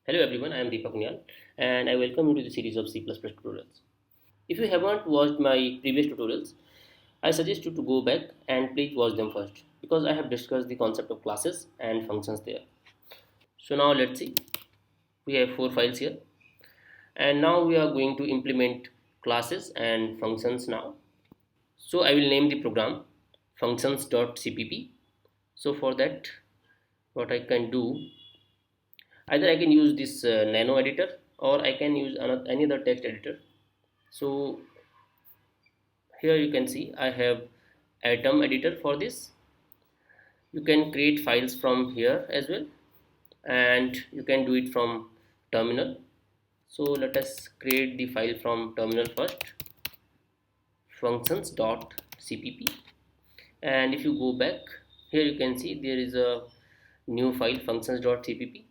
Hello everyone, I am Deepak Nial and I welcome you to the series of C++ tutorials. If you haven't watched my previous tutorials, I suggest you to go back and please watch them first because I have discussed the concept of classes and functions there. So now let's see. We have four files here and now we are going to implement classes and functions now. So I will name the program functions.cpp. So for that what I can do, either I can use this nano editor or I can use any other text editor. So here you can see I have atom editor for this. You can create files from here as well and you can do it from terminal. So let us create the file from terminal first, functions.cpp, and if you go back here you can see there is a new file functions.cpp,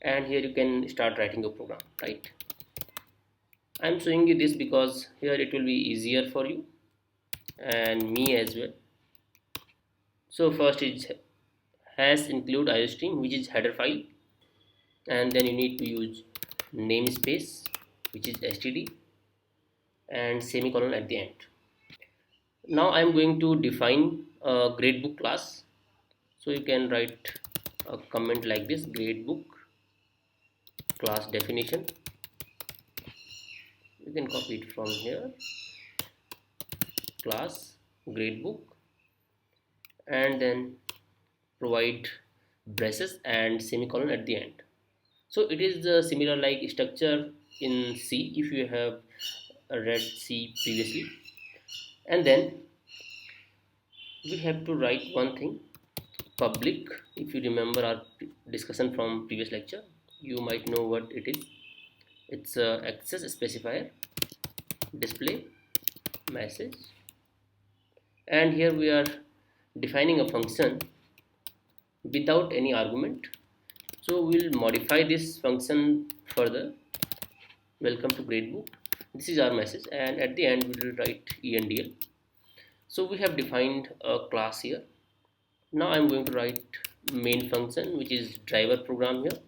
and here you can start writing your program, right? I'm showing you this because here it will be easier for you and me as well. So first it has include iostream, which is header file, and then you need to use namespace, which is std, and semicolon at the end. Now I'm going to define a gradebook class. So you can write a comment like this: gradebook class definition. You can copy it from here, class gradebook, and then provide braces and semicolon at the end. So it is similar like structure in C if you have read C previously. And then we have to write one thing: public. If you remember our discussion from previous lecture, you might know what it is. It's a access specifier, display message, and here we are defining a function without any argument. So we'll modify this function further. Welcome to gradebook. This is our message, and at the end we will write endl. So we have defined a class here. Now I'm going to write main function, which is driver program here.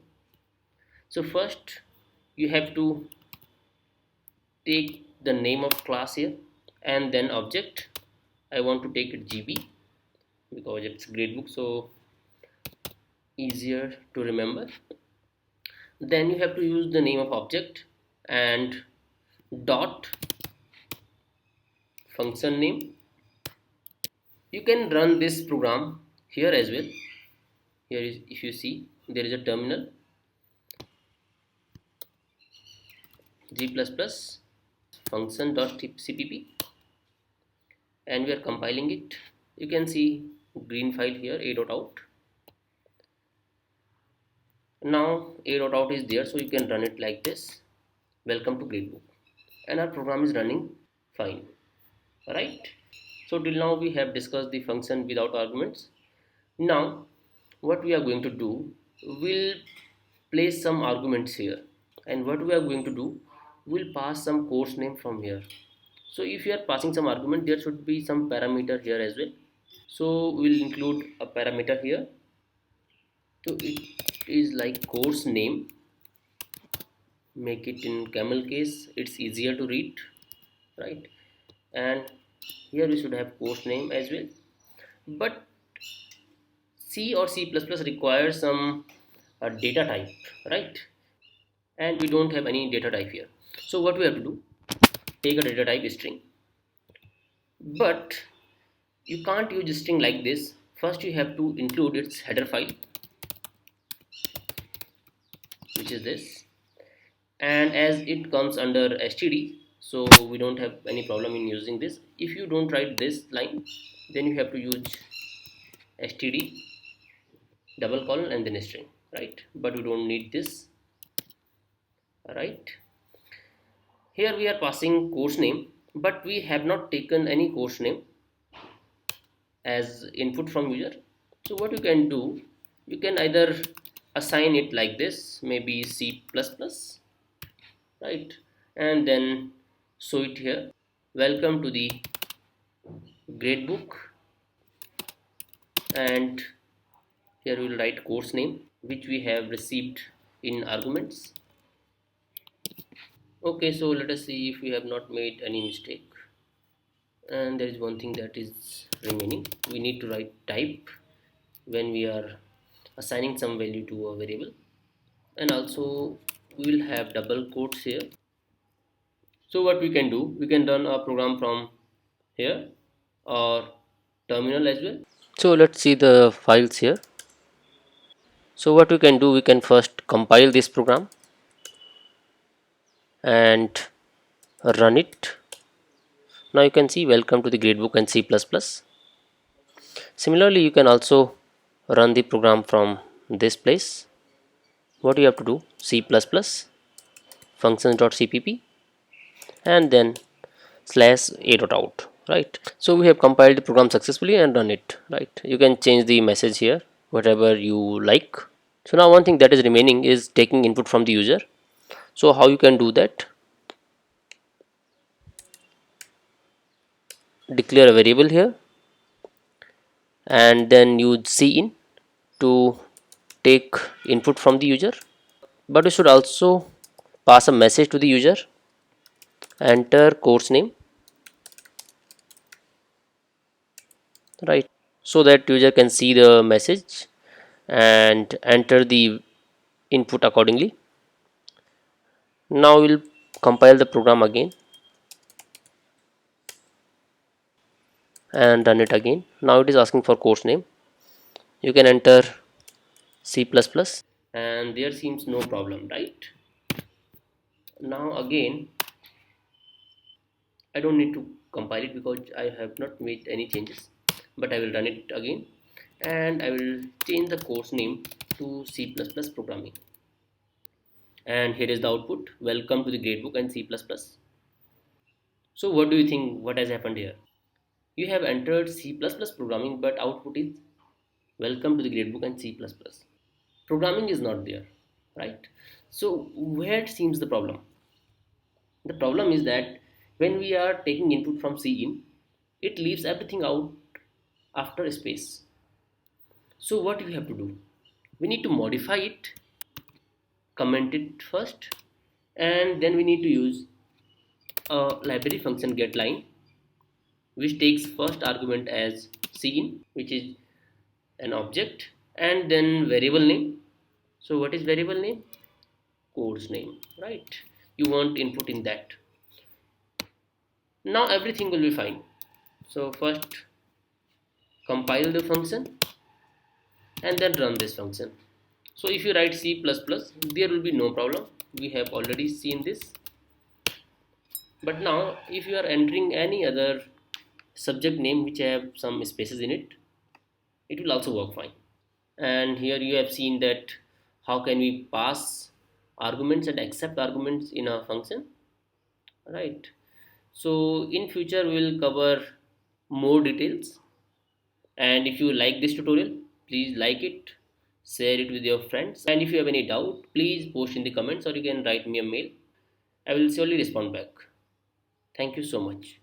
So first you have to take the name of class here and then object. I want to take it gb because it's gradebook, so easier to remember. Then you have to use the name of object and dot function name. You can run this program here as well. Here is, if you see, there is a terminal g++ function.cpp, and we are compiling it. You can see green file here, a.out. Now a.out is there, so you can run it like this: welcome to gradebook, and our program is running fine, right? So till now we have discussed the function without arguments. Now what we are going to do, we'll place some arguments here, and what we are going to do, we'll pass some course name from here. So if you are passing some argument, there should be some parameter here as well. So we'll include a parameter here. So it is like course name. Make it in camel case, it's easier to read, right? And here we should have course name as well. But C or C++ requires some data type, right? And we don't have any data type here. So what we have to do, take a data type string, but you can't use string like this. First you have to include its header file, which is this, and as it comes under std, so we don't have any problem in using this. If you don't write this line, then you have to use std double colon and then string, right? But we don't need this, right? Here we are passing course name, but we have not taken any course name as input from user. So what you can do, you can either assign it like this, maybe C++, right? And then show it here: welcome to the gradebook, and here we will write course name which we have received in arguments. Okay, so let us see if we have not made any mistake. And there is one thing that is remaining. We need to write type when we are assigning some value to a variable, and also we will have double quotes here. So what we can do, we can run a program from here or terminal as well. So let's see the files here. So what we can do, we can first compile this program and run it. Now you can see welcome to the gradebook and C++. Similarly, you can also run the program from this place. What you have to do, C++ functions.cpp and then /a.out, right? So we have compiled the program successfully and run it, right? You can change the message here whatever you like. So now one thing that is remaining is taking input from the user. So how you can do that, declare a variable here and then use cin to take input from the user, but we should also pass a message to the user. Enter course name, right, so that user can see the message and enter the input accordingly. Now we'll compile the program again and run it again. Now it is asking for course name. You can enter C++ and there seems no problem, right? Now again I don't need to compile it because I have not made any changes, but I will run it again and I will change the course name to C++ programming. And here is the output, welcome to the gradebook and C++. So what do you think what has happened here? You have entered C++ programming, but output is welcome to the gradebook and C++. Programming is not there, right? So where seems the problem? The problem is that when we are taking input from cin, it leaves everything out after a space. So what we have to do, we need to modify it, comment it first, and then we need to use a library function getLine, which takes first argument as cin, which is an object, and then variable name. So what is variable name? Course name, right? You want input in that. Now everything will be fine. So first compile the function and then run this function. So if you write C++, there will be no problem. We have already seen this. But now if you are entering any other subject name which have some spaces in it, it will also work fine. And here you have seen that how can we pass arguments and accept arguments in a function, right? So in future we will cover more details, and if you like this tutorial, please like it, share it with your friends, and if you have any doubt, please post in the comments or you can write me a mail. I will surely respond back. Thank you so much.